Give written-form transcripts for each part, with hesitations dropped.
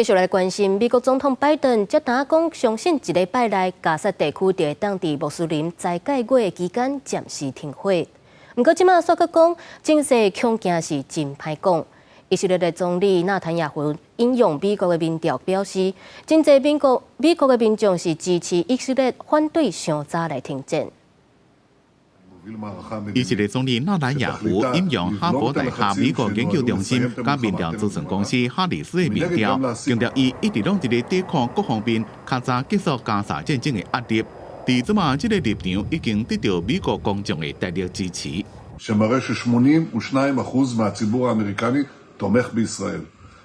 继续来关心美国总统拜登接答讲，相信一礼拜内加沙地区伫当地穆斯林斋戒月期间暂时停火。不过，即马煞佮讲，情势恐惊是真歹讲。以色列的总理纳坦雅胡引用美国的民调表示，真侪美国的民众是支持以色列，反对上早来停战。 以色列总理纳坦雅胡引用哈佛大学美国研究中心甲民调咨询公司哈里斯的民调，强调伊一直拢伫咧抵抗各方面较早结束加沙战争的压力。伫即马，即个立场已经得到美国公众的大力支持。 שמראה ש-82% מהציבור האמריקני תומך בישראל.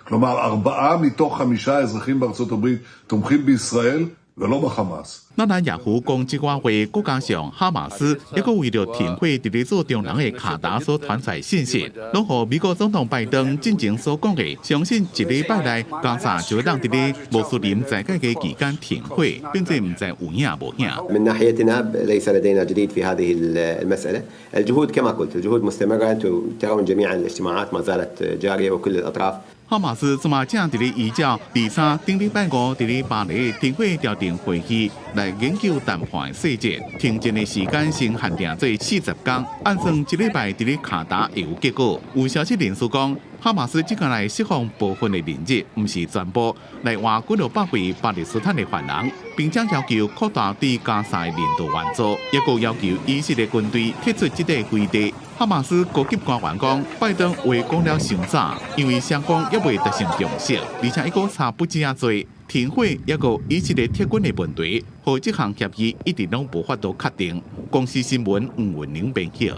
כלומר, 4 מתוך 5 האזרחים בארצות הברית תומכים בישראל ולא בחמאס. 纳坦雅胡讲即话话，国加上哈马斯，抑个为了停火伫咧做中人的卡达所传出信息，拢互美国总统拜登进前所讲的，相信一礼拜内加沙就会当伫咧穆斯林斋戒嘅期间停火，并且唔知有影无影。 من ناحيتنا ليس لدينا جديد في هذه المسألة، الجهود كما قلت الجهود مستمرة، ترون جميعا الاجتماعات ما زالت جارية وكل الأطراف. 哈马斯即马正伫咧依照第三顶礼拜五伫咧巴黎停火调停会议来研究谈判细节，停战的时间先限定做40天，按算一礼拜伫咧卡达会有结果。有消息人士讲，哈马斯即个来释放部分的人质，毋是全部，来换几落百位巴勒斯坦的犯人，并且要求扩大对加沙的人道援助，也个要求以色列军队撤出这块灰地。 哈马斯高级官员讲，拜登话讲了伤早，因为双方也未达成共识，而且一个差不多多，停火也个以色列撤军的问题，和这项协议一直拢无法度确定。公司新闻黄文玲编写。